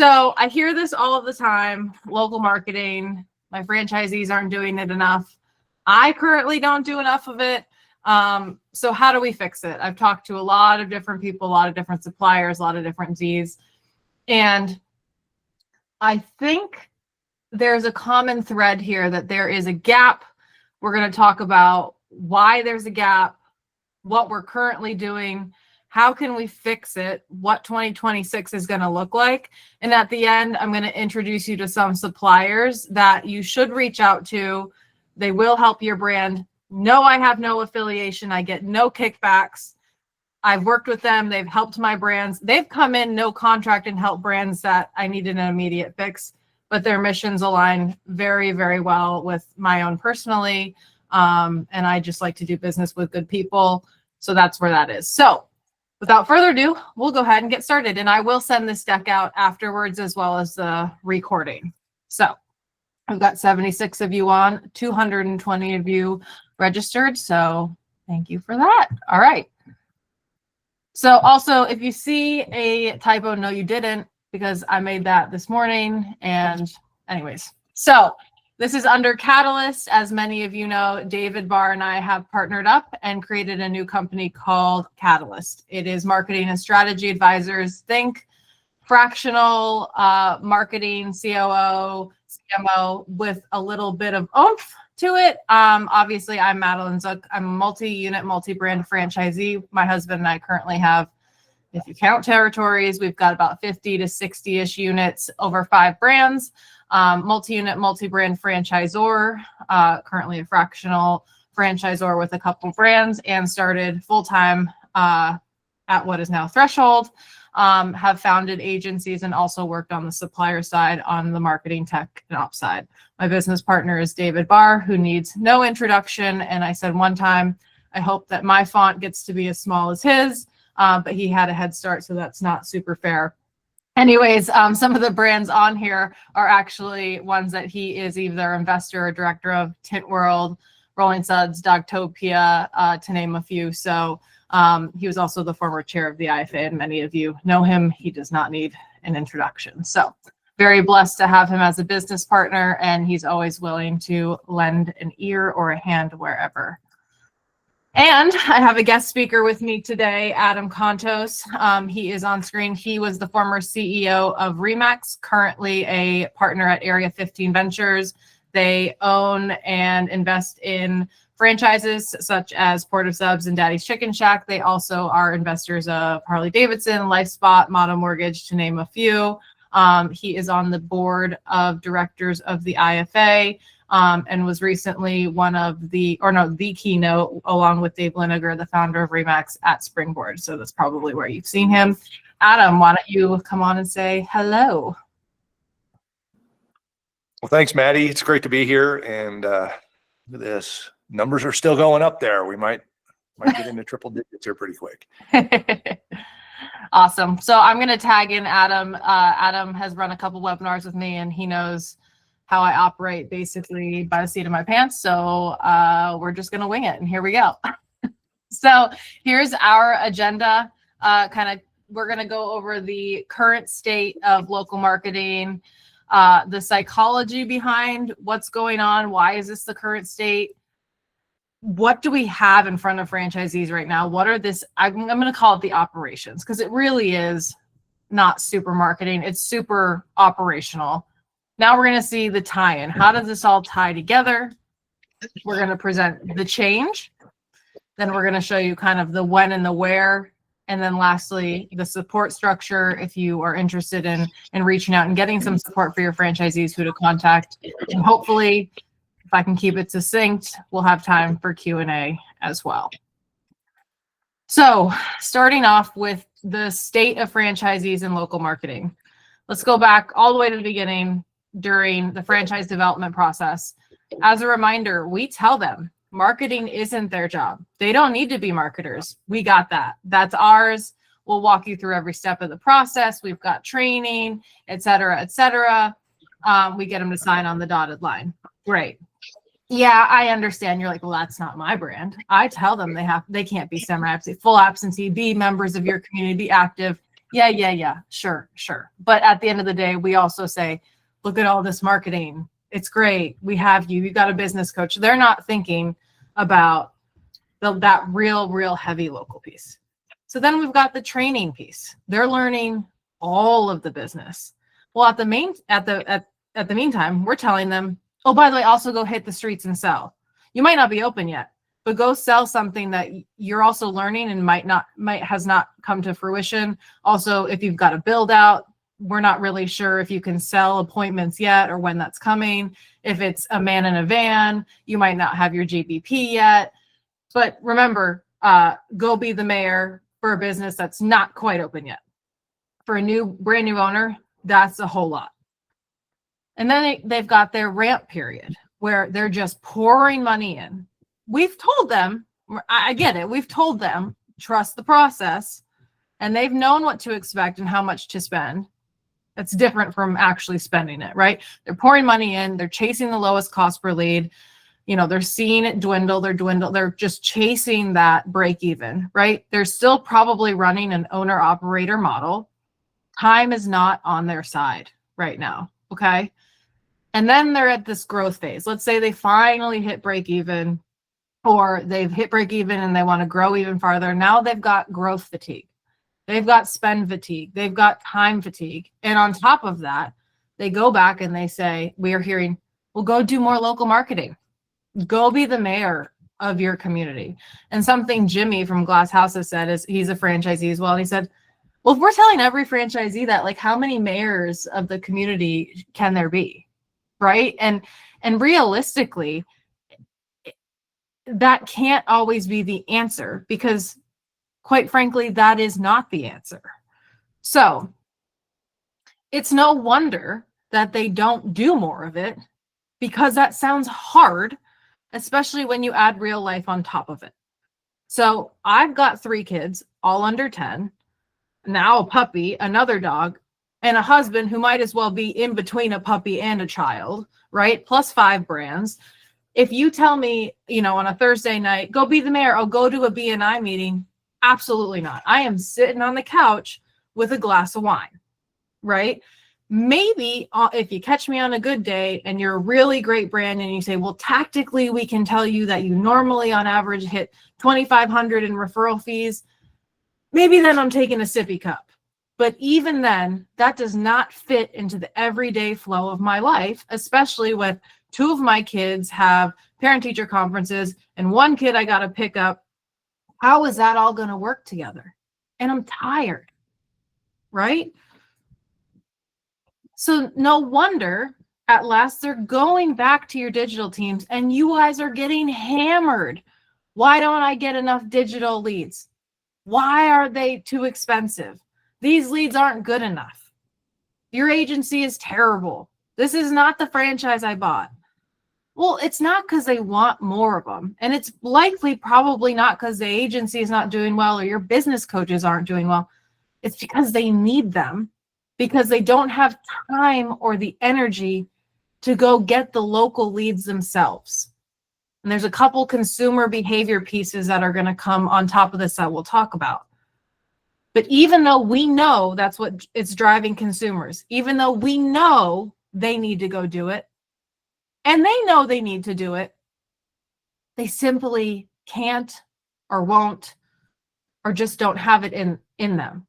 So I hear this all of the time, local marketing, my franchisees aren't doing it enough. I currently don't do enough of it. So how do we fix it? I've talked to a lot of different people, a lot of different suppliers, a lot of different Z's. And I think there's a common thread here that there is a gap. We're going to talk about why there's a gap, what we're currently doing, how can we fix it, what 2026 is going to look like. And at the end, I'm going to introduce you to some suppliers that you should reach out to. They will help your brand. No, I have no affiliation. I get no kickbacks. I've worked with them. They've helped my brands. They've come in, no contract, and helped brands that I needed an immediate fix, but their missions align very, very well with my own personally. And I just like to do business with good people. So that's where that is. So without further ado, we'll go ahead and get started. And I will send this deck out afterwards as well as the recording. So I've got 76 of you on, 220 of you registered. So thank you for that. All right. So also, if you see a typo, no, you didn't, because I made that this morning. And anyways, so this is under Catalyst. As many of you know, David Barr and I have partnered up and created a new company called Catalyst. It is marketing and strategy advisors. Think fractional marketing, COO, CMO with a little bit of oomph to it. Obviously, I'm Madeline Zook. I'm a multi-unit, multi-brand franchisee. My husband and I currently have, if you count territories, we've got about 50 to 60-ish units over 5 brands. Multi-unit, multi-brand franchisor, currently a fractional franchisor with a couple brands, and started full-time at what is now Threshold. Have founded agencies and also worked on the supplier side on the marketing, tech, and ops side. My business partner is David Barr, who needs no introduction. And I said one time, I hope that my font gets to be as small as his, but he had a head start, so that's not super fair. Anyways, some of the brands on here are actually ones that he is either investor or director of: Tint World, Rolling Suds, Dogtopia, to name a few. So he was also the former chair of the IFA, and many of you know him. He does not need an introduction. So very blessed to have him as a business partner, and he's always willing to lend an ear or a hand wherever. And I have a guest speaker with me today, Adam Contos. He is on screen. He was the former CEO of Remax, currently a partner at Area 15 Ventures. They own and invest in franchises such as Port of Subs and Daddy's Chicken Shack. They also are investors of Harley Davidson, LifeSpot, Motto Mortgage, to name a few. He is on the board of directors of the IFA, and was recently the keynote, along with Dave Liniger, the founder of Remax, at Springboard. So that's probably where you've seen him. Adam, why don't you come on and say hello? Well, thanks, Maddie. It's great to be here. And look at this. Numbers are still going up there. We might get into triple digits here pretty quick. Awesome. So I'm going to tag in Adam. Adam has run a couple webinars with me, and he knows how I operate basically by the seat of my pants. So we're just going to wing it, and here we go. So here's our agenda. We're going to go over the current state of local marketing, the psychology behind what's going on. Why is this the current state? What do we have in front of franchisees right now? What are this? I'm going to call it the operations, because it really is not super marketing. It's super operational. Now we're going to see the tie-in. How does this all tie together? We're going to present the change. Then we're going to show you kind of the when and the where. And then lastly, the support structure, if you are interested in reaching out and getting some support for your franchisees, who to contact. And hopefully, if I can keep it succinct, we'll have time for Q&A as well. So starting off with the state of franchisees and local marketing. Let's go back all the way to the beginning during the franchise development process. As a reminder, we tell them marketing isn't their job. They don't need to be marketers. We got that. That's ours. We'll walk you through every step of the process. We've got training, et cetera, et cetera. We get them to sign on the dotted line. Great. Yeah, I understand. You're like, well, that's not my brand. I tell them they can't be semi-absentee, full absentee, be members of your community, be active. Yeah. Sure. But at the end of the day, we also say, look at all this marketing. It's great. We have you. You've got a business coach. They're not thinking about that real heavy local piece. So then we've got the training piece. They're learning all of the business. Well, at the meantime, we're telling them, oh, by the way, also go hit the streets and sell. You might not be open yet, but go sell something that you're also learning and has not come to fruition. Also, if you've got a build out, we're not really sure if you can sell appointments yet or when that's coming. If it's a man in a van, you might not have your GBP yet. But remember, go be the mayor for a business that's not quite open yet. For a brand new owner, that's a whole lot. And then they've got their ramp period where they're just pouring money in. We've told them, I get it. We've told them, trust the process, and they've known what to expect and how much to spend. That's different from actually spending it, right? They're pouring money in. They're chasing the lowest cost per lead. They're seeing it dwindle. They're just chasing that break even, right? They're still probably running an owner operator model. Time is not on their side right now. Okay. And then they're at this growth phase. Let's say they finally hit break even, or they've hit break even and they want to grow even farther. Now they've got growth fatigue. They've got spend fatigue. They've got time fatigue. And on top of that, they go back and they say, we are hearing, well, go do more local marketing. Go be the mayor of your community. And something Jimmy from Glass House has said, is he's a franchisee as well. And he said, well, if we're telling every franchisee that, like, how many mayors of the community can there be? Right. And realistically, that can't always be the answer, because quite frankly, that is not the answer. So it's no wonder that they don't do more of it, because that sounds hard, especially when you add real life on top of it. So I've got 3 kids, all under 10, now a puppy, another dog, and a husband who might as well be in between a puppy and a child, right? Plus 5 brands. If you tell me, on a Thursday night, go be the mayor, I'll go to a BNI meeting. Absolutely not. I am sitting on the couch with a glass of wine, right? Maybe if you catch me on a good day and you're a really great brand and you say, well, tactically, we can tell you that you normally on average hit $2,500 in referral fees. Maybe then I'm taking a sippy cup. But even then, that does not fit into the everyday flow of my life, especially with 2 of my kids have parent-teacher conferences and 1 kid I got to pick up. How is that all going to work together? And I'm tired, right? So no wonder at last they're going back to your digital teams and you guys are getting hammered. Why don't I get enough digital leads? Why are they too expensive? These leads aren't good enough. Your agency is terrible. This is not the franchise I bought. Well, it's not because they want more of them. And it's likely probably not because the agency is not doing well or your business coaches aren't doing well. It's because they need them, because they don't have time or the energy to go get the local leads themselves. And there's a couple consumer behavior pieces that are going to come on top of this that we'll talk about. But even though we know that's what it's driving consumers, even though we know they need to go do it, and they know they need to do it, they simply can't or won't or just don't have it in them.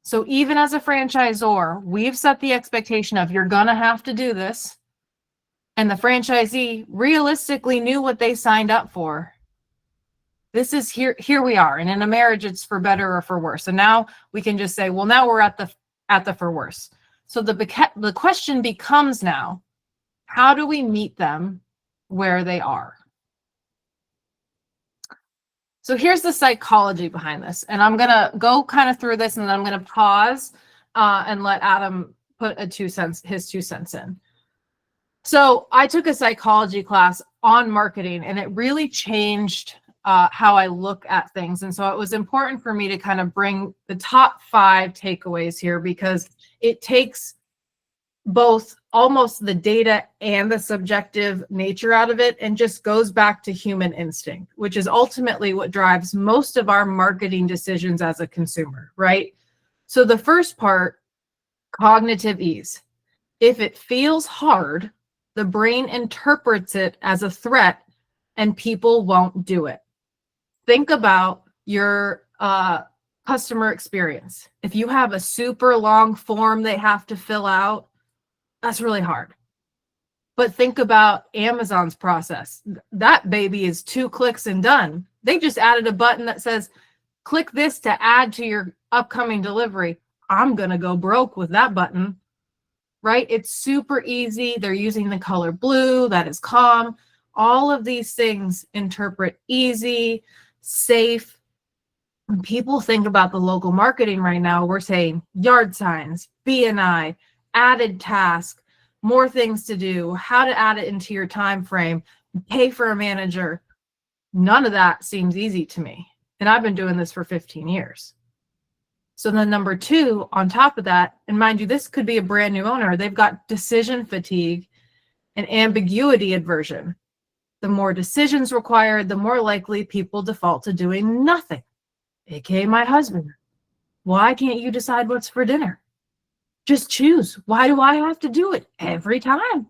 So even as a franchisor, we've set the expectation of you're going to have to do this. And the franchisee realistically knew what they signed up for. This is here we are. And in a marriage, it's for better or for worse. And now we can just say, well, now we're at the for worse. So the question becomes now, how do we meet them where they are? So here's the psychology behind this. And I'm going to go kind of through this and then I'm going to pause and let Adam put his 2 cents in. So I took a psychology class on marketing and it really changed how I look at things. And so it was important for me to kind of bring the top 5 takeaways here, because it takes both almost the data and the subjective nature out of it and just goes back to human instinct, which is ultimately what drives most of our marketing decisions as a consumer, right? So the first part, cognitive ease. If it feels hard, the brain interprets it as a threat and people won't do it. Think about your customer experience. If you have a super long form they have to fill out, that's really hard. But think about Amazon's process. That baby is 2 clicks and done. They just added a button that says, click this to add to your upcoming delivery. I'm going to go broke with that button, right? It's super easy. They're using the color blue. That is calm. All of these things interpret easy, safe. When people think about the local marketing right now, we're saying yard signs, BNI, added task, more things to do, how to add it into your time frame, pay for a manager. None of that seems easy to me. And I've been doing this for 15 years. So then number 2, on top of that, and mind you, this could be a brand new owner, they've got decision fatigue and ambiguity aversion. The more decisions required, the more likely people default to doing nothing. AKA my husband. Why can't you decide what's for dinner? Just choose. Why do I have to do it every time?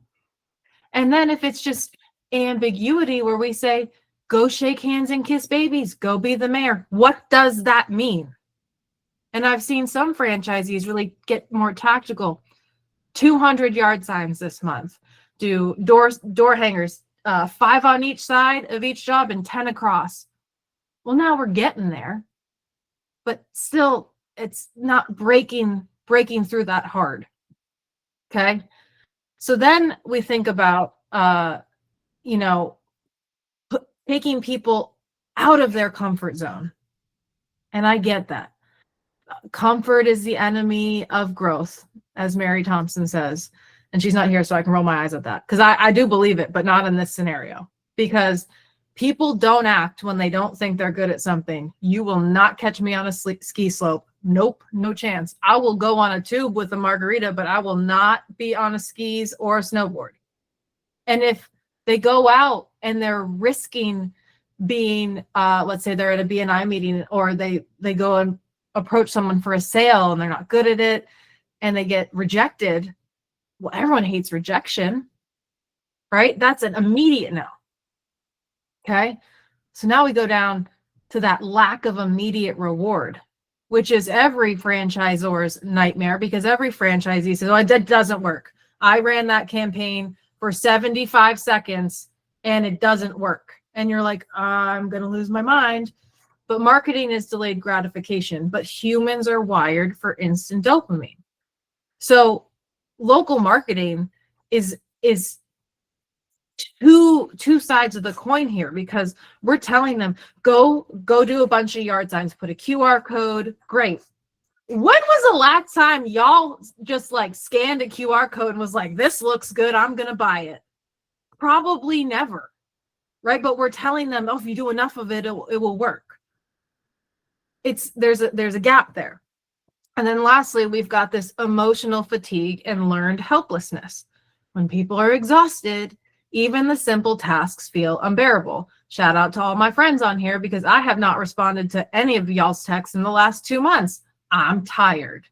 And then if it's just ambiguity where we say, go shake hands and kiss babies, go be the mayor. What does that mean? And I've seen some franchisees really get more tactical. 200 yard signs this month. Do door hangers, 5 on each side of each job and 10 across. Well, now we're getting there. But still, it's not breaking through that hard. Okay. So then we think about, taking people out of their comfort zone. And I get that. Comfort is the enemy of growth, as Mary Thompson says. And she's not here, so I can roll my eyes at that. Because I do believe it, but not in this scenario. Because people don't act when they don't think they're good at something. You will not catch me on a ski slope. Nope, no chance. I will go on a tube with a margarita, but I will not be on a skis or a snowboard. And if they go out and they're risking being, let's say they're at a BNI meeting, or they go and approach someone for a sale and they're not good at it and they get rejected. Well, everyone hates rejection, right? That's an immediate no. Okay. So now we go down to that lack of immediate reward, which is every franchisor's nightmare, because every franchisee says, oh, that doesn't work. I ran that campaign for 75 seconds and it doesn't work. And you're like, I'm going to lose my mind. But marketing is delayed gratification, but humans are wired for instant dopamine. So local marketing is two sides of the coin here, because we're telling them, go do a bunch of yard signs, put a QR code. Great. When was the last time y'all just like scanned a QR code and was like, this looks good, I'm going to buy it? Probably never. Right. But we're telling them, oh, if you do enough of it, it will work. There's a gap there. And then lastly, we've got this emotional fatigue and learned helplessness. When people are exhausted, even the simple tasks feel unbearable. Shout out to all my friends on here, because I have not responded to any of y'all's texts in the last 2 months. I'm tired.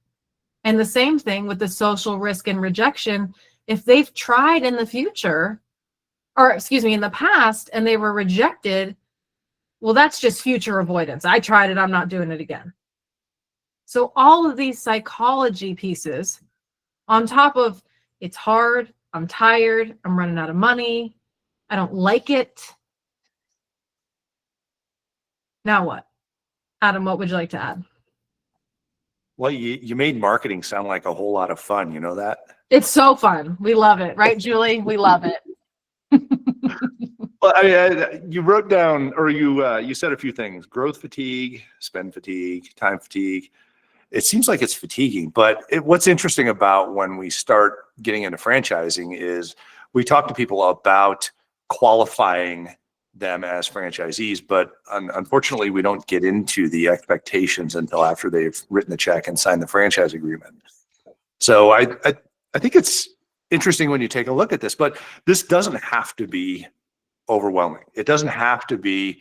And the same thing with the social risk and rejection. If they've tried in the future, or excuse me, in the past, and they were rejected, well, that's just future avoidance. I tried it, I'm not doing it again. So all of these psychology pieces, on top of it's hard, I'm tired, I'm running out of money, I don't like it. Now what? Adam, what would you like to add? Well, you made marketing sound like a whole lot of fun. You know that? It's so fun. We love it. Right, Julie? We love it. Well, you wrote down, or you said a few things: growth fatigue, spend fatigue, time fatigue. It seems like it's fatiguing, but what's interesting about when we start getting into franchising is we talk to people about qualifying them as franchisees, but unfortunately, we don't get into the expectations until after they've written the check and signed the franchise agreement. So I think it's interesting when you take a look at this, but this doesn't have to be overwhelming. It doesn't have to be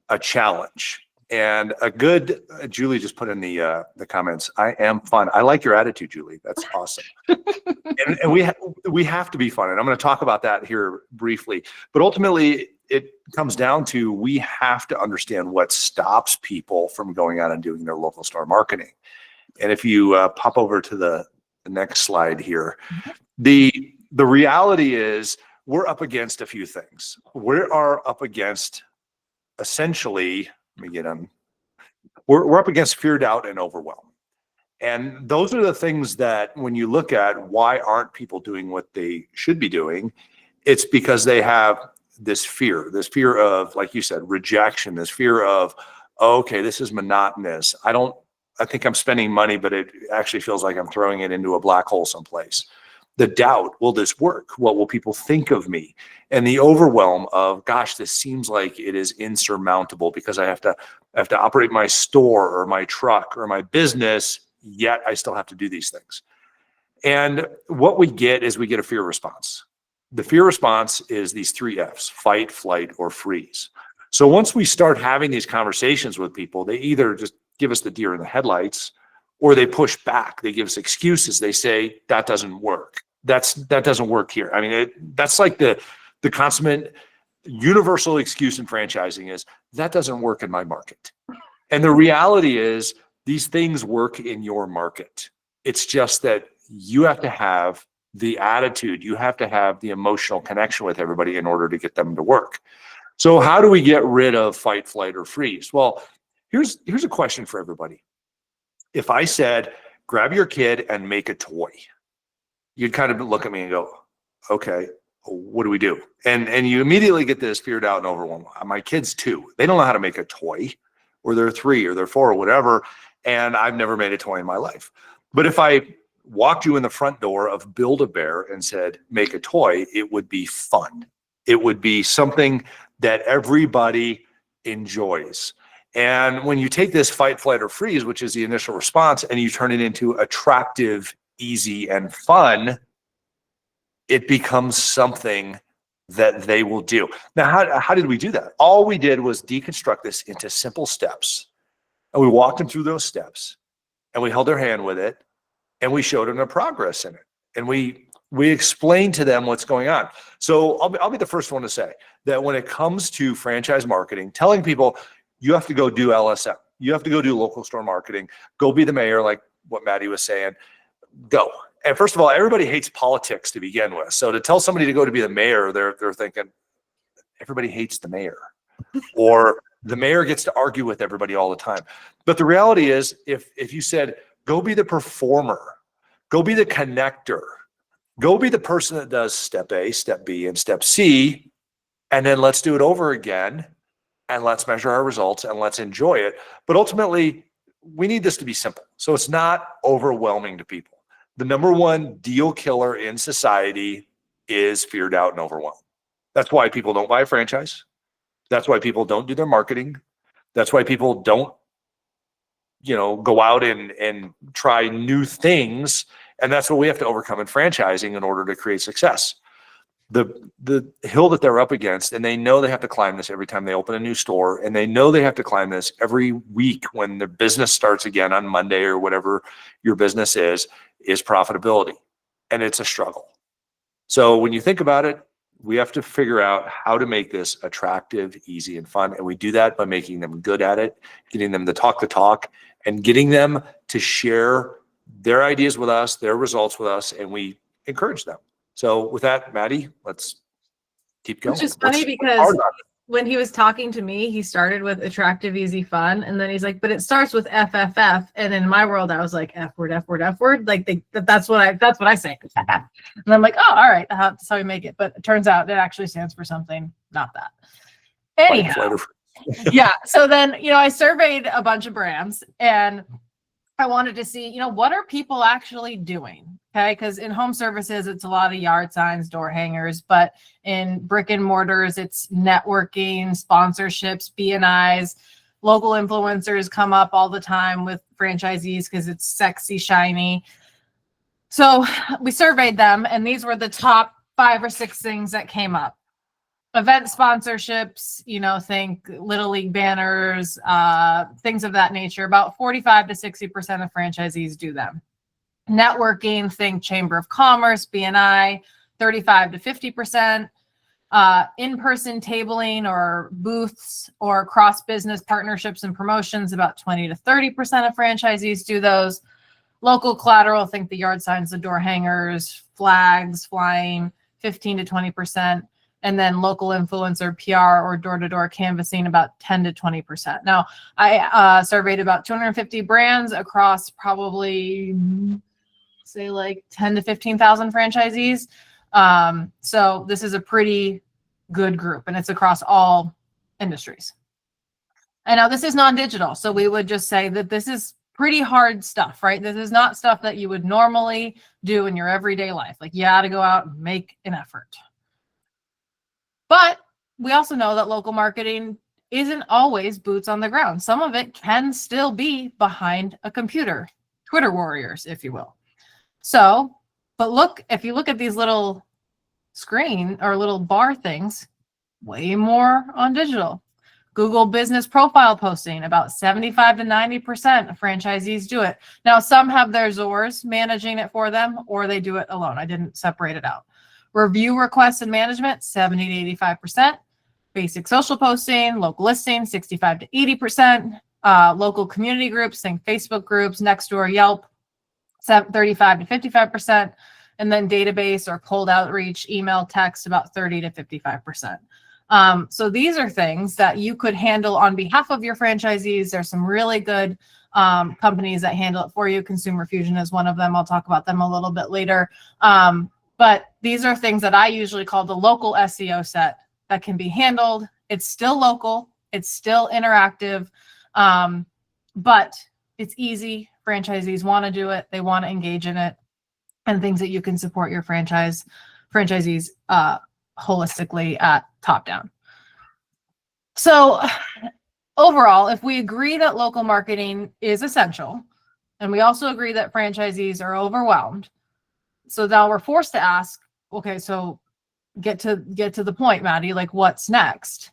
a challenge. And a good, Julie just put in the comments, I am fun. I like your attitude, Julie. That's awesome. and we have to be fun. And I'm going to talk about that here briefly. But ultimately, it comes down to we have to understand what stops people from going out and doing their local store marketing. And if you pop over to the next slide here, the reality is we're up against a few things. We are up against essentially, we're up against fear, doubt, and overwhelm. And those are the things that when you look at why aren't people doing what they should be doing, it's because they have this fear of, like you said, rejection, this fear of, oh, okay, this is monotonous. I think I'm spending money, but it actually feels like I'm throwing it into a black hole someplace. The doubt, will this work? What will people think of me? And the overwhelm of, gosh, this seems like it is insurmountable because I have to operate my store or my truck or my business, yet I still have to do these things. And what we get is we get a fear response. The fear response is these 3 Fs: fight, flight, or freeze. So once we start having these conversations with people, they either just give us the deer in the headlights, or they push back. They give us excuses. They say, that doesn't work. That doesn't work here. I mean, that's like the consummate universal excuse in franchising is, that doesn't work in my market. And the reality is these things work in your market. It's just that you have to have the attitude, you have to have the emotional connection with everybody in order to get them to work. So how do we get rid of fight, flight, or freeze? Well, here's a question for everybody. If I said, grab your kid and make a toy, you'd kind of look at me and go, okay, what do we do? And you immediately get this fear, doubt, and overwhelm. My kids too, they don't know how to make a toy, or they're 3 or they're 4 or whatever. And I've never made a toy in my life. But if I walked you in the front door of Build-A-Bear and said, make a toy, it would be fun. It would be something that everybody enjoys. And when you take this fight, flight, or freeze, which is the initial response, and you turn it into attractive, easy, and fun, it becomes something that they will do. Now, how did we do that? All we did was deconstruct this into simple steps. And we walked them through those steps, and we held their hand with it, and we showed them the progress in it. And we explained to them what's going on. So I'll be the first one to say that when it comes to franchise marketing, telling people, you have to go do LSM. You have to go do local store marketing. Go be the mayor, like what Maddie was saying. Go. And first of all, everybody hates politics to begin with. So to tell somebody to go to be the mayor, they're thinking, everybody hates the mayor. Or the mayor gets to argue with everybody all the time. But the reality is, if you said, go be the performer, go be the connector, go be the person that does step A, step B, and step C, and then let's do it over again. And let's measure our results and let's enjoy it. But ultimately, we need this to be simple. So it's not overwhelming to people. The number one deal killer in society is fear, doubt, and overwhelm. That's why people don't buy a franchise. That's why people don't do their marketing. That's why people don't, go out and try new things. And that's what we have to overcome in franchising in order to create success. The hill that they're up against, and they know they have to climb this every time they open a new store, and they know they have to climb this every week when their business starts again on Monday or whatever your business is profitability. And it's a struggle. So when you think about it, we have to figure out how to make this attractive, easy, and fun. And we do that by making them good at it, getting them to talk the talk, and getting them to share their ideas with us, their results with us, and we encourage them. So with that, Maddie, let's keep going. Which is funny because when he was talking to me, he started with attractive, easy, fun. And then he's like, but it starts with FFF. And in my world, I was like, F word, F word, F word. Like that's what I say. And I'm like, oh, all right. That's how we make it. But it turns out it actually stands for something, not that. Anyhow. Yeah. So then, I surveyed a bunch of brands and I wanted to see, what are people actually doing? Okay. Because in home services, it's a lot of yard signs, door hangers, but in brick and mortars, it's networking, sponsorships, B&Is, local influencers come up all the time with franchisees because it's sexy, shiny. So we surveyed them and these were the top 5 or 6 things that came up. event sponsorships, think Little League banners, things of that nature. About 45 to 60% of franchisees do them. Networking, think Chamber of Commerce, BNI, 35 to 50%. In-person tabling or booths or cross-business partnerships and promotions, about 20 to 30% of franchisees do those. Local collateral, think the yard signs, the door hangers, flags, flying, 15 to 20%. And then local influencer, PR, or door-to-door canvassing, about 10 to 20%. Now, I surveyed about 250 brands across probably, say, like 10 to 15,000 franchisees. So this is a pretty good group, and it's across all industries. And now this is non-digital, so we would just say that this is pretty hard stuff, right? This is not stuff that you would normally do in your everyday life. Like, you got to go out and make an effort. But we also know that local marketing isn't always boots on the ground. Some of it can still be behind a computer, Twitter warriors, if you will. So, but if you look at these little screen or little bar things, way more on digital. Google business profile posting, about 75 to 90% of franchisees do it. Now, some have their Zors managing it for them, or they do it alone. I didn't separate it out. Review requests and management, 70 to 85%. Basic social posting, local listing, 65 to 80%. Local community groups, think Facebook groups, Nextdoor, Yelp, 35 to 55%. And then database or cold outreach, email, text, about 30 to 55%. So these are things that you could handle on behalf of your franchisees. There's some really good companies that handle it for you. Consumer Fusion is one of them. I'll talk about them a little bit later. But these are things that I usually call the local SEO set that can be handled. It's still local. It's still interactive. But it's easy. Franchisees want to do it. They want to engage in it, and things that you can support your franchisees holistically at top down. So overall, if we agree that local marketing is essential, and we also agree that franchisees are overwhelmed, so now we're forced to ask, okay, so get to the point, Maddie, like, what's next?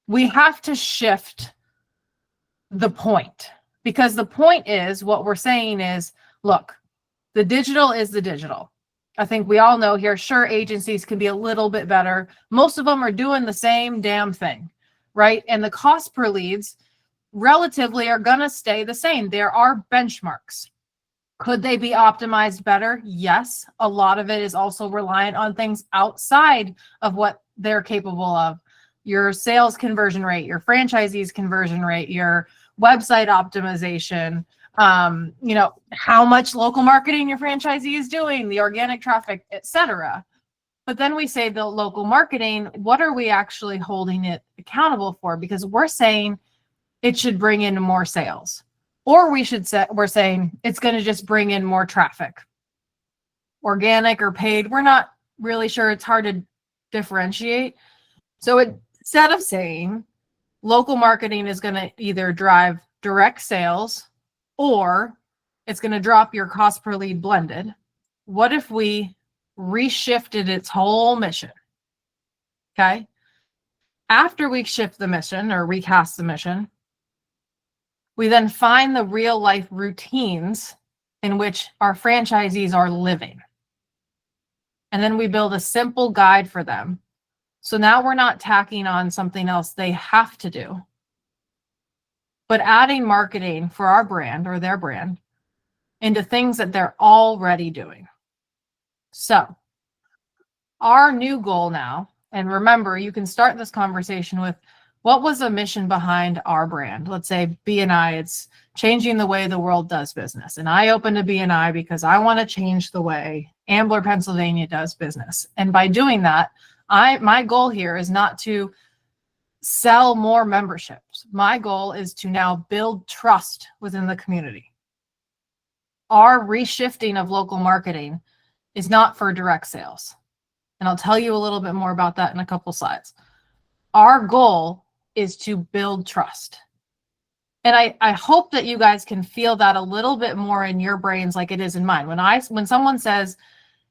We have to shift the point, because the point is, what we're saying is, look, the digital is the digital. I think we all know here, sure, agencies can be a little bit better. Most of them are doing the same damn thing, right? And the cost per leads relatively are going to stay the same. There are benchmarks. Could they be optimized better? Yes. A lot of it is also reliant on things outside of what they're capable of. Your sales conversion rate, your franchisees conversion rate, your website optimization, how much local marketing your franchisee is doing, the organic traffic, etc. But then we say the local marketing, what are we actually holding it accountable for? Because we're saying it should bring in more sales. Or we're saying it's going to just bring in more traffic. Organic or paid, we're not really sure. It's hard to differentiate. So instead of saying local marketing is going to either drive direct sales or it's going to drop your cost per lead blended, what if we reshifted its whole mission? Okay. After we shift the mission or recast the mission, we then find the real life routines in which our franchisees are living. And then we build a simple guide for them. So now we're not tacking on something else they have to do, but adding marketing for our brand or their brand into things that they're already doing. So our new goal now, and remember, you can start this conversation with, what was the mission behind our brand? Let's say BNI, it's changing the way the world does business. And I opened a BNI because I want to change the way Ambler, Pennsylvania does business. And by doing that, my goal here is not to sell more memberships. My goal is to now build trust within the community. Our reshifting of local marketing is not for direct sales. And I'll tell you a little bit more about that in a couple slides. Our goal is to build trust. And I hope that you guys can feel that a little bit more in your brains like it is in mine. When someone says,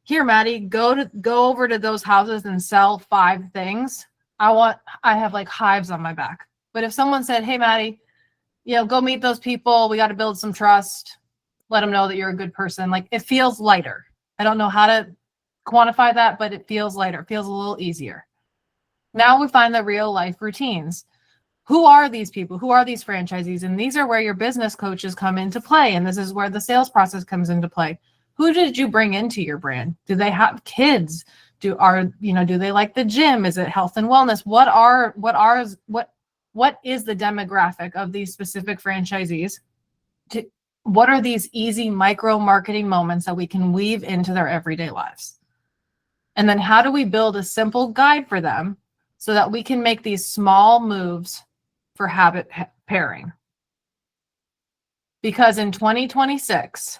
here, Maddie, go over to those houses and sell 5 things. I have like hives on my back. But if someone said, hey, Maddie, go meet those people. We got to build some trust. Let them know that you're a good person. Like, it feels lighter. I don't know how to quantify that, but it feels lighter. It feels a little easier. Now we find the real life routines. Who are these people? Who are these franchisees? And these are where your business coaches come into play. And this is where the sales process comes into play. Who did you bring into your brand? Do they have kids? Do they like the gym? Is it health and wellness? What is the demographic of these specific franchisees? What are these easy micro marketing moments that we can weave into their everyday lives? And then how do we build a simple guide for them so that we can make these small moves for habit pairing? Because in 2026,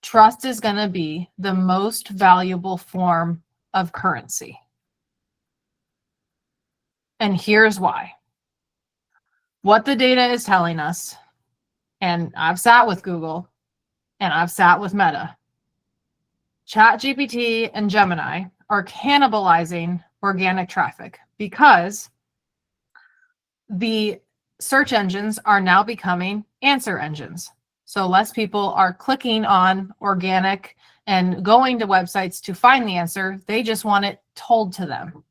trust is going to be the most valuable form of currency. And here's why. What the data is telling us, and I've sat with Google and I've sat with Meta, ChatGPT and Gemini are cannibalizing organic traffic because the search engines are now becoming answer engines. So less people are clicking on organic and going to websites to find the answer. They just want it told to them.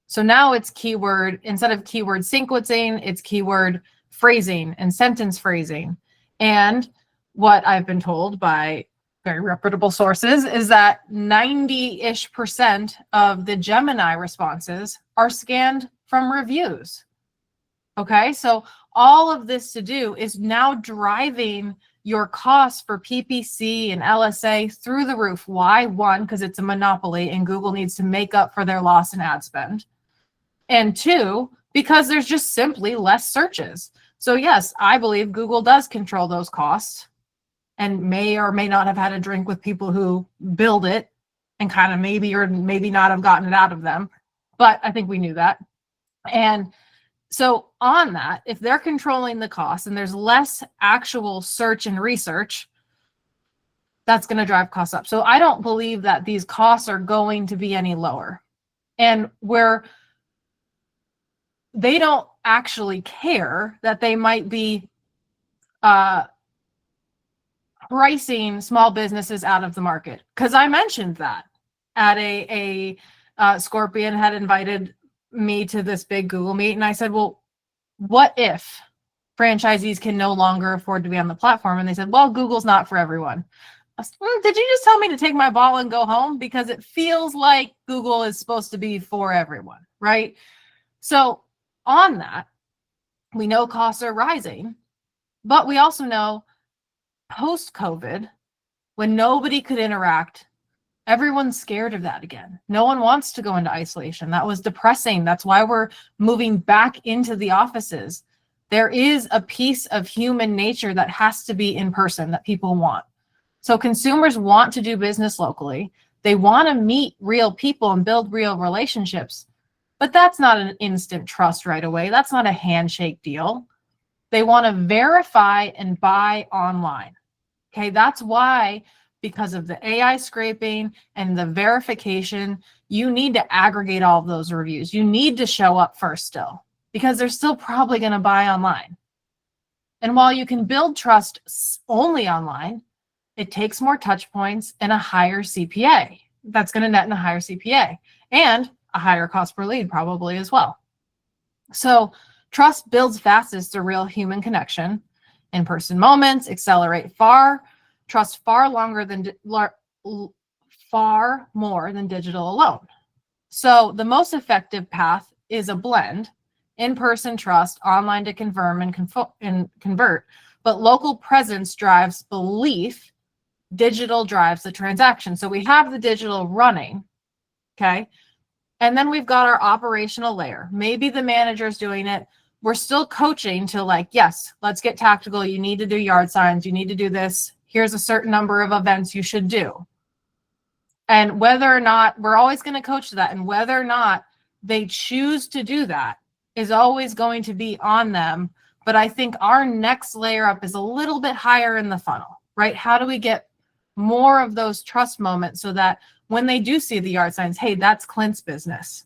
So now it's keyword, instead of keyword sequencing, it's keyword phrasing and sentence phrasing. And what I've been told by very reputable sources is that 90-ish% of the Gemini responses are scanned from reviews. Okay, so all of this to do is now driving your costs for PPC and LSA through the roof. Why? One, because it's a monopoly and Google needs to make up for their loss in ad spend. And 2, because there's just simply less searches. So yes, I believe Google does control those costs and may or may not have had a drink with people who build it and kind of maybe or maybe not have gotten it out of them. But I think we knew that. And so on that, if they're controlling the costs and there's less actual search and research, that's going to drive costs up. So I don't believe that these costs are going to be any lower. And where they don't actually care that they might be pricing small businesses out of the market. Because I mentioned that at a Scorpion had invited me to this big Google Meet. And I said, well, what if franchisees can no longer afford to be on the platform? And they said, well, Google's not for everyone. I said, did you just tell me to take my ball and go home? Because it feels like Google is supposed to be for everyone, right? So on that, we know costs are rising, but we also know post-COVID, when nobody could interact, everyone's scared of that again. No one wants to go into isolation. That was depressing. That's why we're moving back into the offices. There is a piece of human nature that has to be in person that people want. So consumers want to do business locally. They want to meet real people and build real relationships. But that's not an instant trust right away. That's not a handshake deal. They want to verify and buy online. Okay, that's why, because of the AI scraping and the verification, you need to aggregate all of those reviews. You need to show up first still, because they're still probably going to buy online. And while you can build trust only online, it takes more touch points and a higher CPA. That's going to net in a higher CPA and a higher cost per lead probably as well. So trust builds fastest through real human connection. In-person moments accelerate trust far more than digital alone. So the most effective path is a blend: in-person trust, online to confirm and convert, but local presence drives belief, digital drives the transaction. So we have the digital running, okay? And then we've got our operational layer. Maybe the manager's doing it. We're still coaching to like, yes, let's get tactical. You need to do yard signs. You need to do this. Here's a certain number of events you should do. And whether or not, we're always going to coach to that. And whether or not they choose to do that is always going to be on them. But I think our next layer up is a little bit higher in the funnel, right? How do we get more of those trust moments so that when they do see the yard signs, hey, that's Clint's business.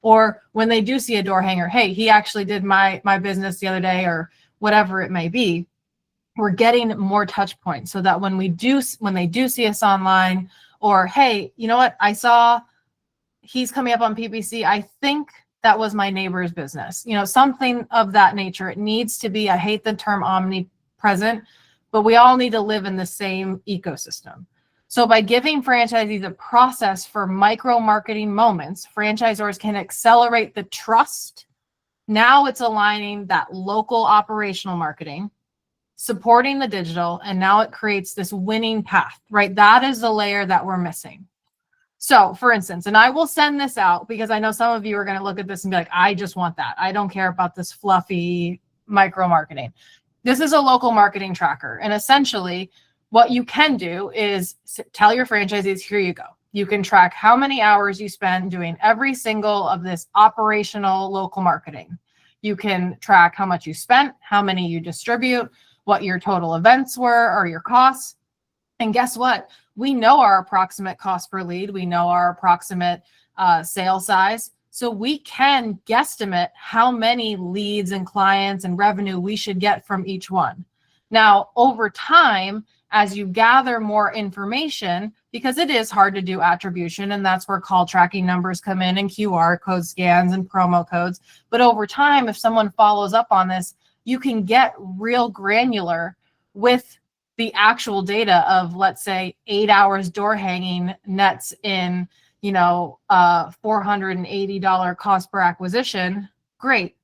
Or when they do see a door hanger, hey, he actually did my business the other day, or whatever it may be. We're getting more touch points so that when they do see us online, or hey, you know what, I saw he's coming up on PPC. I think that was my neighbor's business, something of that nature. It needs to be, I hate the term omnipresent, but we all need to live in the same ecosystem. So by giving franchisees a process for micro marketing moments, franchisors can accelerate the trust. Now it's aligning that local operational marketing, supporting the digital, and now it creates this winning path, right? That is the layer that we're missing. So for instance, and I will send this out because I know some of you are going to look at this and be like, I just want that. I don't care about this fluffy micro marketing. This is a local marketing tracker. And essentially what you can do is tell your franchisees, here you go. You can track how many hours you spend doing every single of this operational local marketing. You can track how much you spent, how many you distribute, what your total events were or your costs. And guess what? We know our approximate cost per lead. We know our approximate sale size. So we can guesstimate how many leads and clients and revenue we should get from each one. Now, over time, as you gather more information, because it is hard to do attribution, and that's where call tracking numbers come in and QR code scans and promo codes. But over time, if someone follows up on this, you can get real granular with the actual data of, let's say, 8 hours door hanging nets in, $480 cost per acquisition. Great.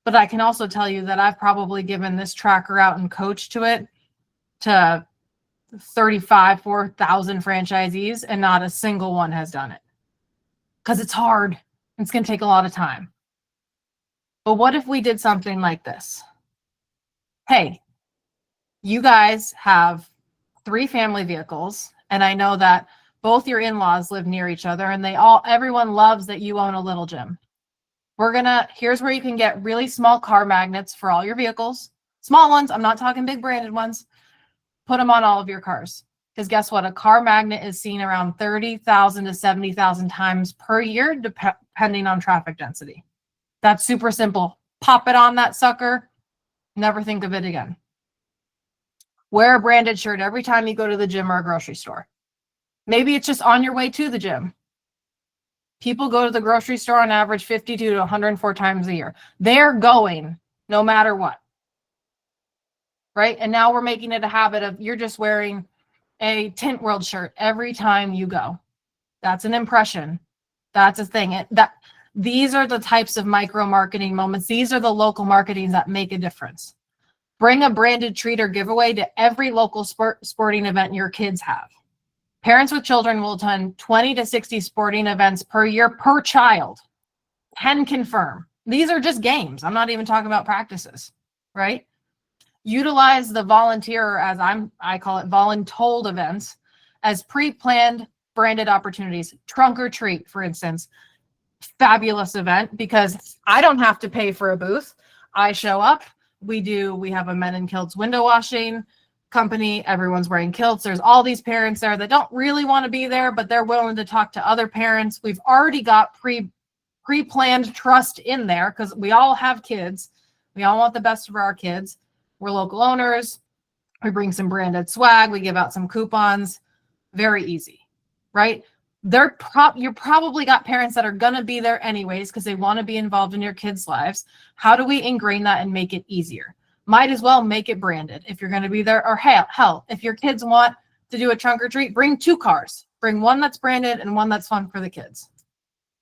But I can also tell you that I've probably given this tracker out and coached to it to 4,000 franchisees, and not a single one has done it because it's hard. It's going to take a lot of time. But what if we did something like this? Hey, you guys have 3 family vehicles, and I know that both your in-laws live near each other, and everyone loves that you own a little gym. Here's where you can get really small car magnets for all your vehicles. Small ones, I'm not talking big branded ones. Put them on all of your cars. Because guess what? A car magnet is seen around 30,000 to 70,000 times per year, depending on traffic density. That's super simple. Pop it on that sucker. Never think of it again. Wear a branded shirt every time you go to the gym or a grocery store. Maybe it's just on your way to the gym. People go to the grocery store on average 52 to 104 times a year. They're going no matter what. Right? And now we're making it a habit of you're just wearing a Tint World shirt every time you go. That's an impression. That's a thing. These are the types of micro marketing moments. These are the local marketings that make a difference. Bring a branded treat or giveaway to every local sporting event your kids have. Parents with children will attend 20 to 60 sporting events per year per child. Can confirm. These are just games. I'm not even talking about practices, right? Utilize the volunteer, or as I call it, voluntold events as pre-planned branded opportunities. Trunk or treat, for instance, fabulous event because I don't have to pay for a booth. I show up. We have a Men in Kilts window washing company. Everyone's wearing kilts. There's all these parents there that don't really want to be there, but they're willing to talk to other parents. We've already got pre-planned trust in there because we all have kids. We all want the best for our kids. We're local owners. We bring some branded swag. We give out some coupons. Very easy, right? You probably got parents that are going to be there anyways because they want to be involved in your kids' lives. How do we ingrain that and make it easier? Might as well make it branded if you're going to be there. Or hell, if your kids want to do a trunk or treat, bring 2 cars. Bring one that's branded and one that's fun for the kids.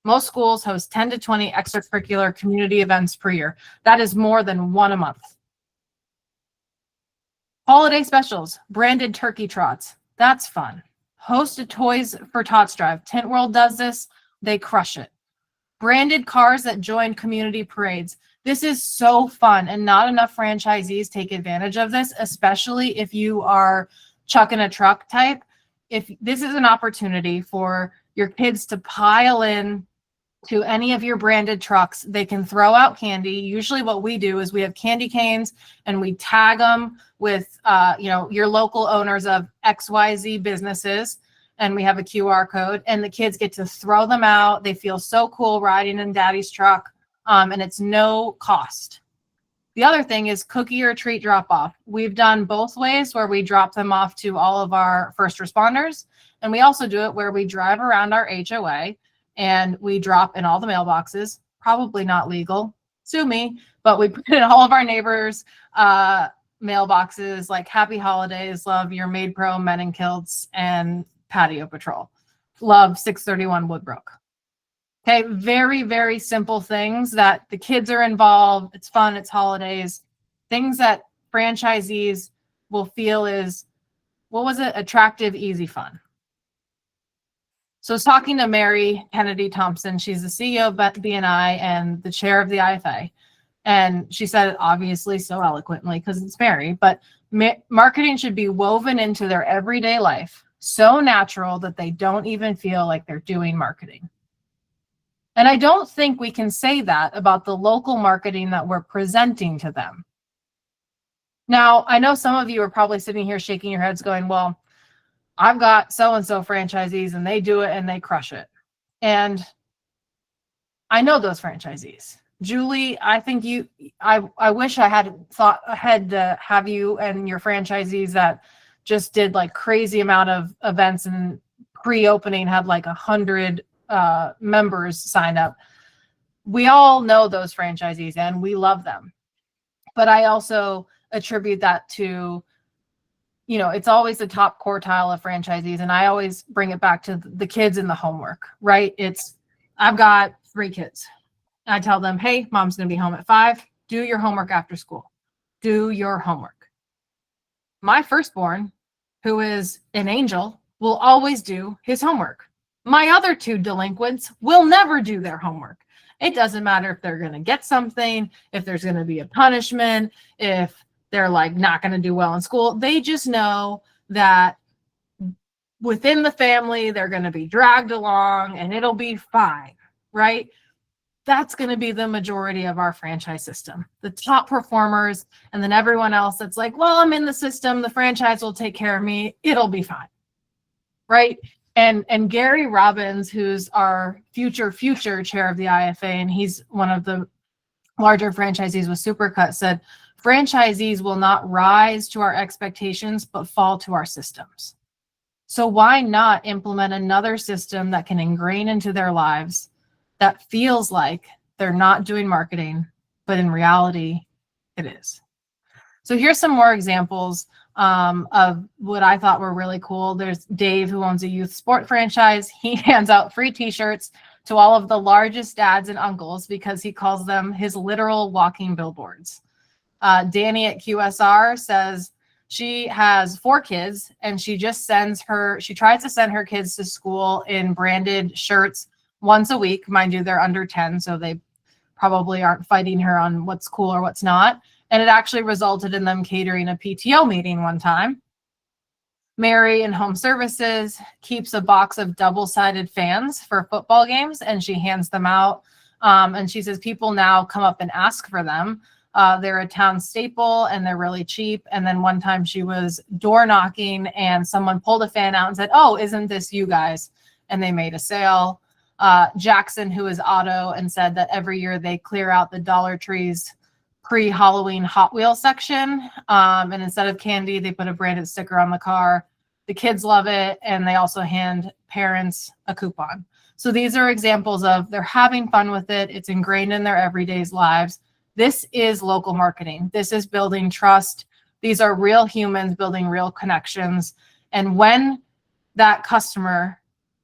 Most schools host 10 to 20 extracurricular community events per year. That is more than 1 a month. Holiday specials, branded turkey trots. That's fun. Host a Toys for Tots drive. Tint World does this. They crush it. Branded cars that join community parades. This is so fun, and not enough franchisees take advantage of this, especially if you are chuck in a truck type. If this is an opportunity for your kids to pile in to any of your branded trucks, they can throw out candy. Usually what we do is we have candy canes and we tag them with, your local owners of XYZ businesses. and we have a QR code, and the kids get to throw them out. They feel so cool riding in daddy's truck, and it's no cost. The other thing is cookie or treat drop off. We've done both ways, where we drop them off to all of our first responders, and we also do it where we drive around our HOA and we drop in all the mailboxes. Probably not legal, sue me, but we put in all of our neighbors' mailboxes, like happy holidays, love your Maid Pro, Men in Kilts, and Patio Patrol. Love 631 Woodbrook. Okay, very, very simple things that the kids are involved. It's fun, it's holidays. Things that franchisees will feel is, what was it? Attractive, easy, fun. So I was talking to Mary Kennedy Thompson. She's the CEO of BNI and the chair of the IFA. And she said it obviously so eloquently because it's Mary, but marketing should be woven into their everyday life, so natural that they don't even feel like they're doing marketing. And I don't think we can say that about the local marketing that we're presenting to them. Now, I know some of you are probably sitting here shaking your heads going, well, I've got so-and-so franchisees and they do it and they crush it. And I know those franchisees. Julie, I think I wish I had thought ahead to have you and your franchisees that just did like crazy amount of events and pre-opening had like 100 members sign up. We all know those franchisees and we love them. But I also attribute that to, you know, it's always the top quartile of franchisees. And I always bring it back to the kids and the homework, right? I've got 3 kids. I tell them, hey, mom's going to be home at 5. Do your homework after school. Do your homework. My firstborn, who is an angel, will always do his homework. My other 2 delinquents will never do their homework. It doesn't matter if they're going to get something, if there's going to be a punishment, if they're like not going to do well in school. They just know that within the family, they're going to be dragged along and it'll be fine, right? That's going to be the majority of our franchise system, the top performers, and then everyone else that's like, well, I'm in the system. The franchise will take care of me. It'll be fine. Right. And Gary Robbins, who's our future chair of the IFA, and he's one of the larger franchisees with Supercut, said, franchisees will not rise to our expectations, but fall to our systems. So why not implement another system that can ingrain into their lives that feels like they're not doing marketing, but in reality, it is. So here's some more examples of what I thought were really cool. There's Dave, who owns a youth sport franchise. He hands out free t-shirts to all of the largest dads and uncles because he calls them his literal walking billboards. Danny at QSR says she has 4 kids and she tries to send her kids to school in branded shirts once a week. Mind you, they're under 10, so they probably aren't fighting her on what's cool or what's not. And it actually resulted in them catering a PTO meeting one time. Mary in home services keeps a box of double-sided fans for football games, and she hands them out. And she says people now come up and ask for them. They're a town staple and they're really cheap. And then one time she was door knocking and someone pulled a fan out and said, oh, isn't this you guys? And they made a sale. Jackson, who is auto, and said that every year they clear out the Dollar Tree's pre-Halloween Hot Wheels section. And instead of candy, they put a branded sticker on the car. The kids love it. And they also hand parents a coupon. So these are examples of they're having fun with it. It's ingrained in their everyday lives. This is local marketing. This is building trust. These are real humans building real connections. And when that customer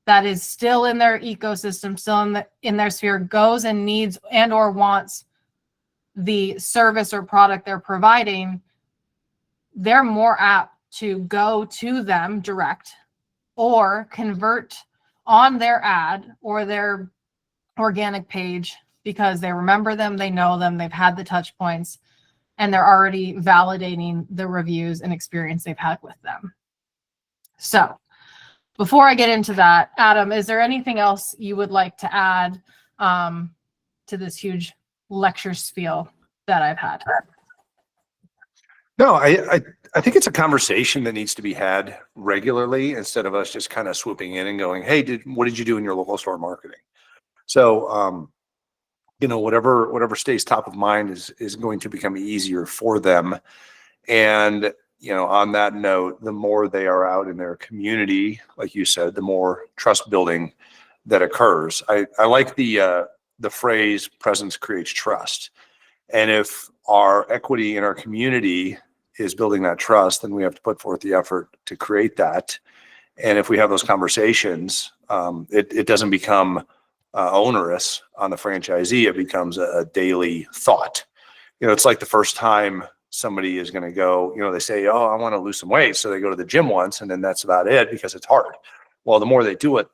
that is still in their ecosystem, still in their sphere, goes and needs and or wants the service or product they're providing, they're more apt to go to them direct or convert on their ad or their organic page because they remember them, they know them, they've had the touch points, and they're already validating the reviews and experience they've had with them. So before I get into that, Adam, is there anything else you would like to add to this huge lecture spiel that I've had? No, I think it's a conversation that needs to be had regularly instead of us just kind of swooping in and going, "Hey, what did you do in your local store marketing?" So, whatever stays top of mind is going to become easier for them. And on that note, the more they are out in their community, like you said, the more trust building that occurs. I like the phrase "presence creates trust," and if our equity in our community is building that trust, then we have to put forth the effort to create that. And if we have those conversations, it doesn't become onerous on the franchisee. It becomes a daily thought. It's like the first time somebody is going to go, they say, "Oh, I want to lose some weight." So they go to the gym once and then that's about it because it's hard. Well, the more they do it,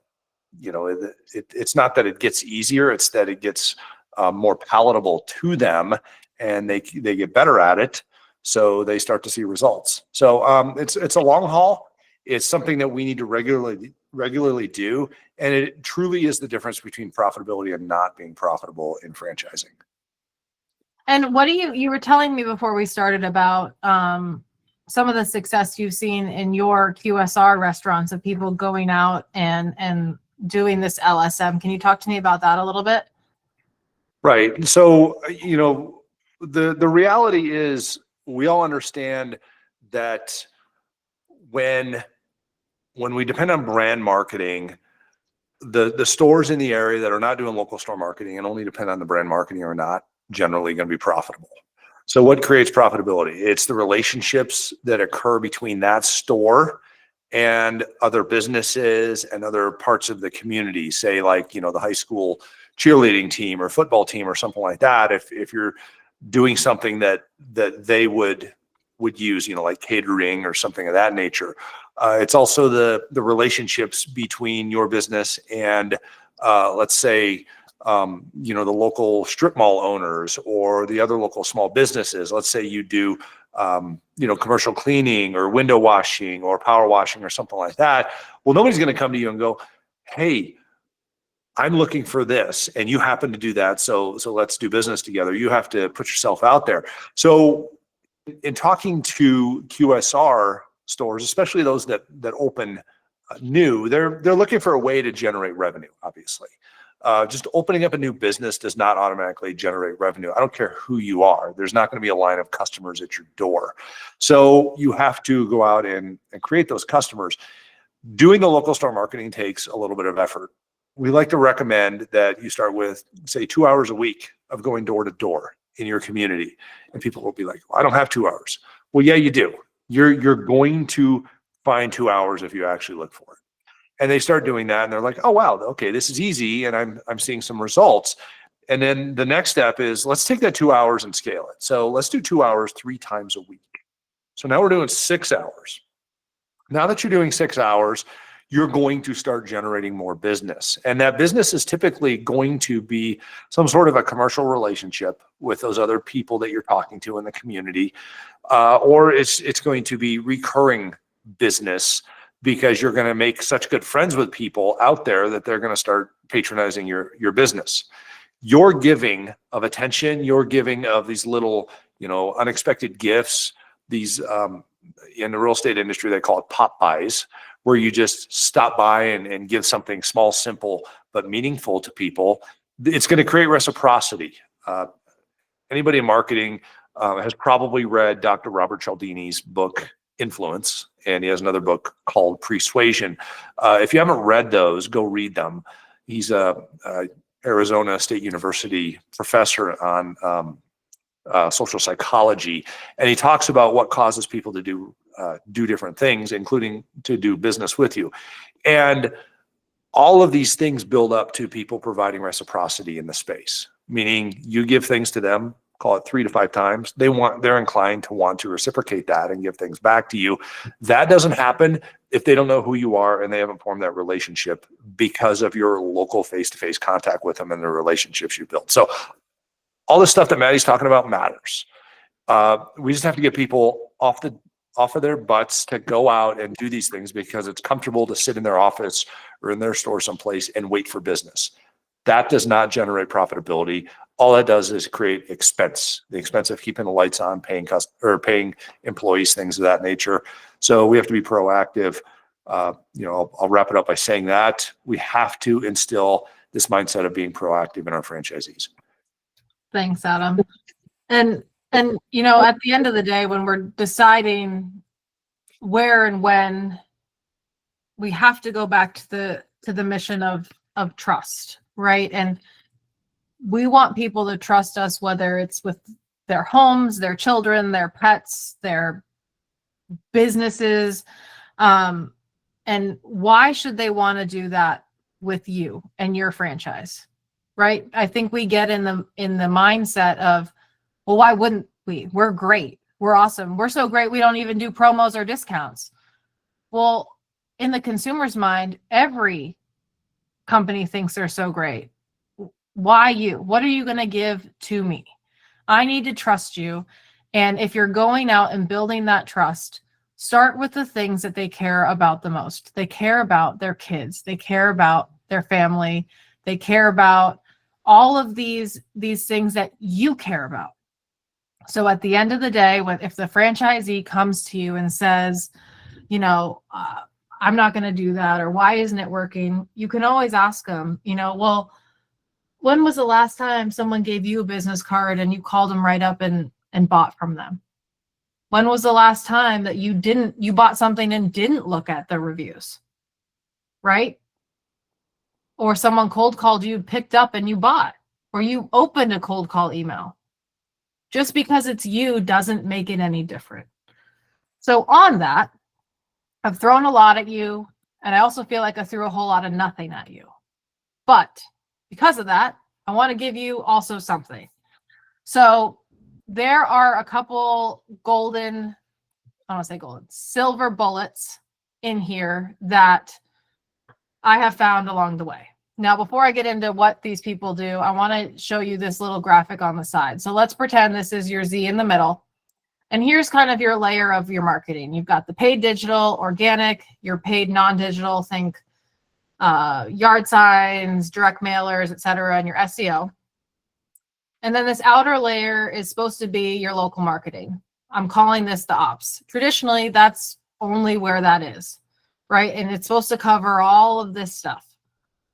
it's not that it gets easier. It's that it gets more palatable to them and they get better at it. So they start to see results. So it's a long haul. It's something that we need to regularly do. And it truly is the difference between profitability and not being profitable in franchising. And what you were telling me before we started about some of the success you've seen in your QSR restaurants of people going out and doing this LSM. Can you talk to me about that a little bit? Right. So, the reality is we all understand that when we depend on brand marketing, the stores in the area that are not doing local store marketing and only depend on the brand marketing are not generally going to be profitable. So what creates profitability? It's the relationships that occur between that store and other businesses and other parts of the community, say like, the high school cheerleading team or football team or something like that. If you're doing something that they would use, like catering or something of that nature. It's also the relationships between your business and let's say, the local strip mall owners or the other local small businesses. Let's say you do, commercial cleaning or window washing or power washing or something like that. Well, nobody's going to come to you and go, "Hey, I'm looking for this," and you happen to do that. So let's do business together. You have to put yourself out there. So in talking to QSR stores, especially those that open new, they're looking for a way to generate revenue, obviously. Just opening up a new business does not automatically generate revenue. I don't care who you are. There's not going to be a line of customers at your door. So you have to go out and create those customers. Doing the local store marketing takes a little bit of effort. We like to recommend that you start with, say, 2 hours a week of going door to door in your community. And people will be like, "I don't have 2 hours." Well, yeah, you do. You're going to find 2 hours if you actually look for it. And they start doing that and they're like, "Oh, wow, okay, this is easy. And I'm seeing some results." And then the next step is, let's take that 2 hours and scale it. So let's do 2 hours 3 times a week. So now we're doing 6 hours. Now that you're doing 6 hours, you're going to start generating more business. And that business is typically going to be some sort of a commercial relationship with those other people that you're talking to in the community. Or it's going to be recurring business because you're going to make such good friends with people out there that they're going to start patronizing your business. Your giving of attention, your giving of these little, unexpected gifts, these, in the real estate industry, they call it pop buys, where you just stop by and give something small, simple, but meaningful to people. It's going to create reciprocity. Anybody in marketing has probably read Dr. Robert Cialdini's book, Influence, and he has another book called Persuasion. If you haven't read those, go read them. He's a Arizona State University professor on social psychology, and he talks about what causes people to do different things, including to do business with you. And all of these things build up to people providing reciprocity in the space, meaning you give things to them, call it 3 to 5 times. They're inclined to want to reciprocate that and give things back to you. That doesn't happen if they don't know who you are and they haven't formed that relationship because of your local face-to-face contact with them and the relationships you built. So all the stuff that Maddie's talking about matters. We just have to get people off of their butts to go out and do these things because it's comfortable to sit in their office or in their store someplace and wait for business. That does not generate profitability. all that does is create expense, the expense of keeping the lights on, paying employees, things of that nature. So we have to be proactive. I'll wrap it up by saying that we have to instill this mindset of being proactive in our franchisees. Thanks, Adam. And at the end of the day, when we're deciding where and when, we have to go back to the mission of trust, right? And we want people to trust us, whether it's with their homes, their children, their pets, their businesses. And why should they want to do that with you and your franchise, right? I think we get in the mindset of, well, why wouldn't we? We're great. We're awesome. We're so great. We don't even do promos or discounts. Well, in the consumer's mind, every company thinks they're so great. Why you? What are you going to give to me? I need to trust you. And if you're going out and building that trust, start with the things that they care about the most. They care about their kids. They care about their family. They care about all of these things that you care about. So at the end of the day, if the franchisee comes to you and says, I'm not going to do that, or why isn't it working? You can always ask them, well, when was the last time someone gave you a business card and you called them right up and bought from them? When was the last time that you bought something and didn't look at the reviews, right? Or someone cold called you, picked up and you bought, or you opened a cold call email. Just because it's you doesn't make it any different. So on that, I've thrown a lot at you, and I also feel like I threw a whole lot of nothing at you. But because of that, I want to give you also something. So there are a couple silver bullets in here that I have found along the way. Now, before I get into what these people do, I want to show you this little graphic on the side. So let's pretend this is your Z in the middle. And here's kind of your layer of your marketing. You've got the paid digital, organic, your paid non-digital, think yard signs, direct mailers, etc., and your SEO. And then this outer layer is supposed to be your local marketing. I'm calling this the ops. Traditionally, that's only where that is, right? And it's supposed to cover all of this stuff.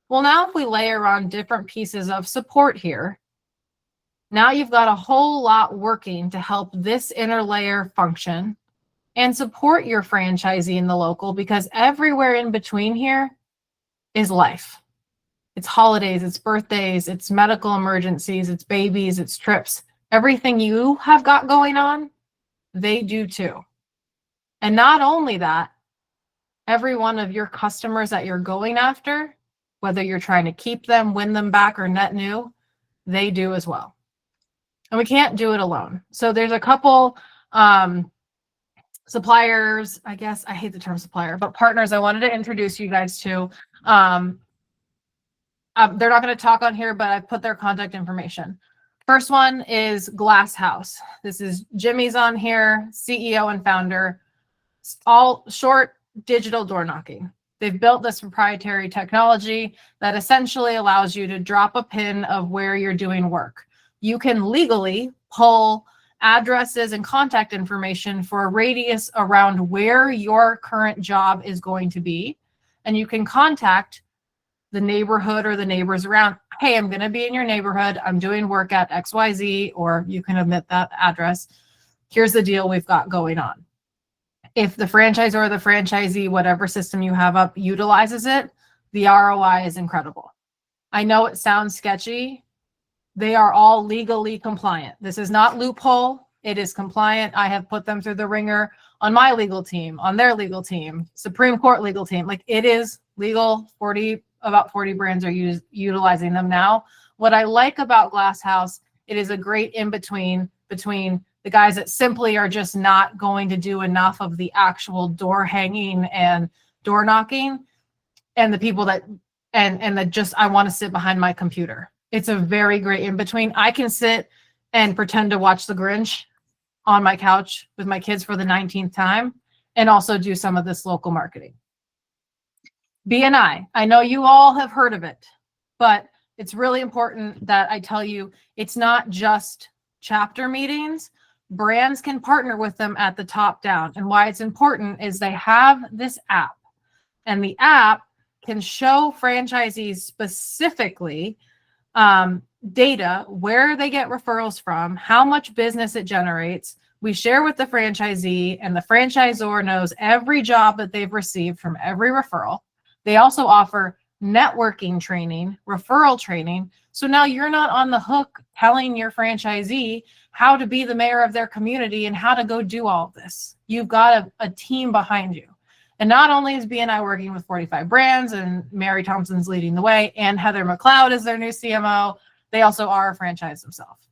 Well, now if we layer on different pieces of support here, now you've got a whole lot working to help this inner layer function and support your franchisee in the local, because everywhere in between here is life. It's holidays, it's birthdays, it's medical emergencies, it's babies, it's trips. Everything you have got going on, they do too. And not only that, every one of your customers that you're going after, whether you're trying to keep them, win them back, or net new, they do as well. And we can't do it alone. So there's a couple suppliers, I guess, I hate the term supplier, but partners I wanted to introduce you guys to. They're not going to talk on here, but I put their contact information. First one is Glass House. This is Jimmy's on here, CEO and founder, all short digital door knocking. They've built this proprietary technology that essentially allows you to drop a pin of where you're doing work. You can legally pull addresses and contact information for a radius around where your current job is going to be. And you can contact the neighborhood or the neighbors around. Hey, I'm going to be in your neighborhood. I'm doing work at XYZ, or you can omit that address. Here's the deal we've got going on. If the franchisor or the franchisee, whatever system you have up, utilizes it, the ROI is incredible. I know it sounds sketchy. They are all legally compliant. This is not loophole. It is compliant. I have put them through the ringer on my legal team, on their legal team, Supreme Court legal team. Like, it is legal. About 40 brands are utilizing them now. What I like about Glass House, it is a great in-between between the guys that simply are just not going to do enough of the actual door hanging and door knocking, and the people that, and that just, I want to sit behind my computer. It's a very great in-between. I can sit and pretend to watch The Grinch on my couch with my kids for the 19th time and also do some of this local marketing. BNI, I know you all have heard of it, but it's really important that I tell you, it's not just chapter meetings. Brands can partner with them at the top down. And why it's important is they have this app, and the app can show franchisees specifically data, where they get referrals from, how much business it generates. We share with the franchisee, and the franchisor knows every job that they've received from every referral. They also offer networking training, referral training. So now you're not on the hook telling your franchisee how to be the mayor of their community and how to go do all of this. You've got a team behind you. And not only is BNI working with 45 brands and Mary Thompson's leading the way, and Heather McLeod is their new CMO, they also are a franchise themselves.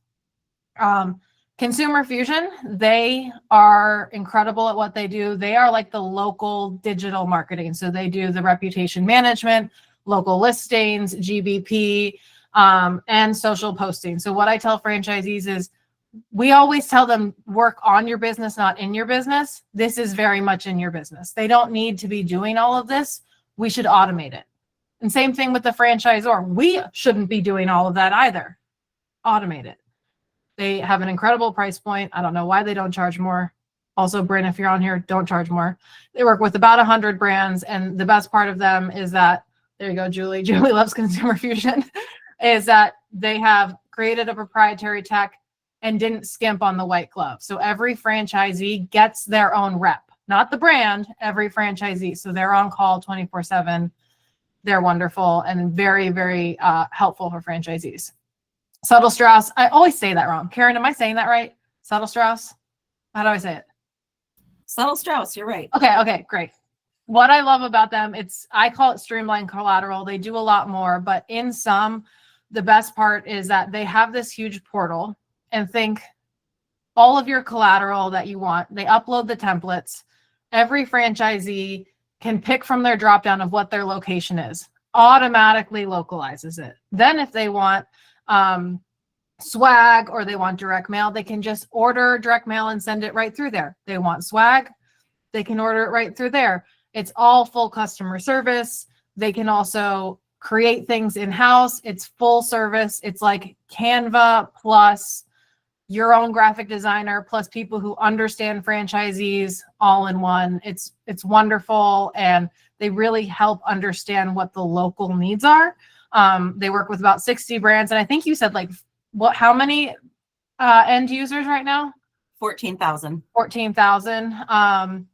Consumer Fusion, they are incredible at what they do. They are like the local digital marketing. So they do the reputation management, local listings, GBP, and social posting. So what I tell franchisees is, we always tell them, work on your business, not in your business. This is very much in your business. They don't need to be doing all of this. We should automate it. And same thing with the franchisor. We shouldn't be doing all of that either. Automate it. They have an incredible price point. I don't know why they don't charge more. Also, Bryn, if you're on here, don't charge more. They work with about 100 brands. And the best part of them is that, there you go, Julie. Julie loves Consumer Fusion, is that they have created a proprietary tech and didn't skimp on the white glove. So every franchisee gets their own rep, not the brand, every franchisee. So they're on call 24/7. They're wonderful and very, very helpful for franchisees. Subtle Strauss, I always say that wrong. Karen, am I saying that right? Subtle Strauss? How do I say it? Subtle Strauss, you're right. Okay, great. What I love about them, I call it streamlined collateral. They do a lot more, but in sum, the best part is that they have this huge portal, and think all of your collateral that you want. They upload the templates. Every franchisee can pick from their dropdown of what their location is, automatically localizes it. Then if they want swag, or they want direct mail, they can just order direct mail and send it right through there. They want swag, they can order it right through there. It's all full customer service. They can also create things in-house. It's full service. It's like Canva plus your own graphic designer plus people who understand franchisees all in one. It's wonderful, and they really help understand what the local needs are. They work with about 60 brands, and I think you said how many end users right now? 14,000. 14,000.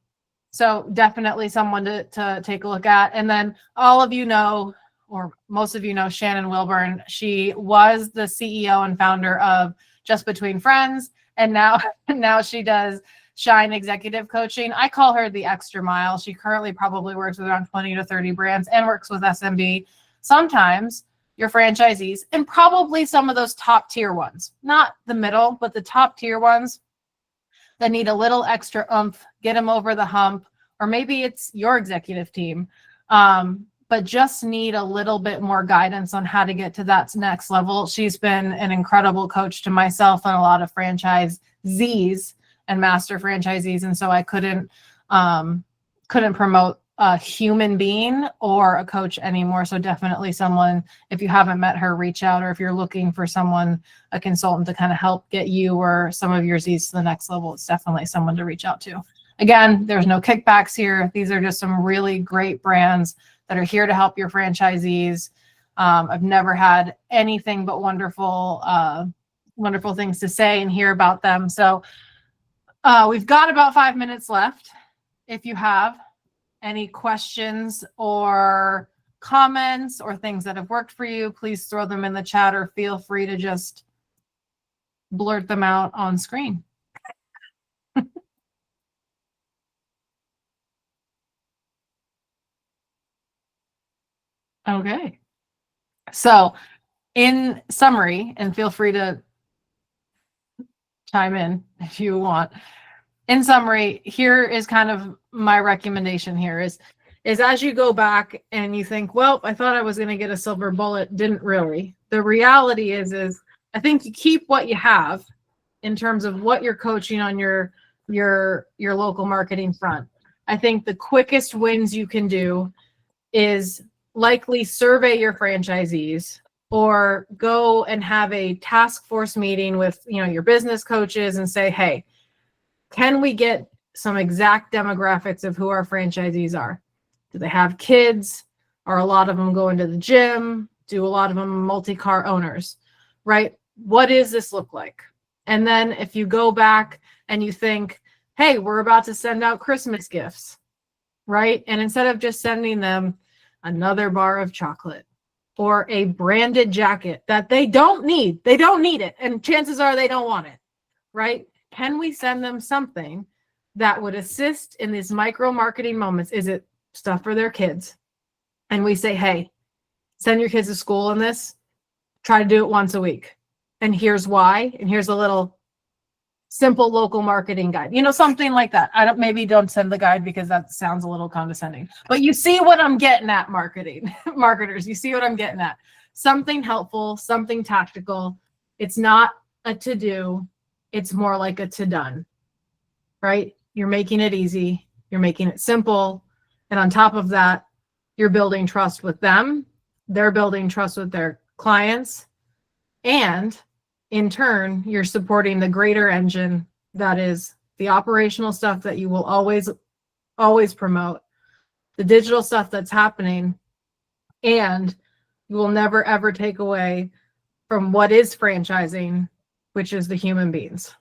So definitely someone to take a look at. And then all of you know, or most of you know, Shannon Wilburn. She was the CEO and founder of Just Between Friends, and now she does Shine Executive Coaching. I call her the extra mile. She currently probably works with around 20 to 30 brands and works with SMB. Sometimes your franchisees, and probably some of those top tier ones, not the middle, but the top tier ones that need a little extra oomph, get them over the hump, or maybe it's your executive team, but just need a little bit more guidance on how to get to that next level. She's been an incredible coach to myself and a lot of franchisees and master franchisees. And so I couldn't promote a human being or a coach anymore. So definitely someone, if you haven't met her, reach out, or if you're looking for someone, a consultant to kind of help get you or some of your Z's to the next level, it's definitely someone to reach out to. Again, there's no kickbacks here. These are just some really great brands that are here to help your franchisees. I've never had anything but wonderful things to say and hear about them. So we've got about 5 minutes left. If you have any questions or comments or things that have worked for you, please throw them in the chat, or feel free to just blurt them out on screen. Okay. So in summary, and feel free to chime in if you want. In summary, here is kind of my recommendation here is as you go back and you think, well, I thought I was going to get a silver bullet, didn't really. The reality is I think you keep what you have in terms of what you're coaching on your local marketing front. I think the quickest wins you can do is likely survey your franchisees, or go and have a task force meeting with, your business coaches and say, hey, can we get some exact demographics of who our franchisees are? Do they have kids? Are a lot of them going to the gym? Do a lot of them multi-car owners, right? What does this look like? And then if you go back and you think, hey, we're about to send out Christmas gifts, right? And instead of just sending them another bar of chocolate or a branded jacket that they don't need it. And chances are they don't want it, right? Can we send them something that would assist in these micro marketing moments? Is it stuff for their kids? And we say, hey, send your kids to school in this. Try to do it once a week. And here's why. And here's a little simple local marketing guide, something like that. Maybe don't send the guide because that sounds a little condescending, but you see what I'm getting at, marketers, you see what I'm getting at. Something helpful, something tactical. It's not a to-do. It's more like a to-done, right? You're making it easy. You're making it simple. And on top of that, you're building trust with them. They're building trust with their clients. And in turn, you're supporting the greater engine that is the operational stuff that you will always promote, the digital stuff that's happening, and you will never, ever take away from what is franchising, which is the human beings.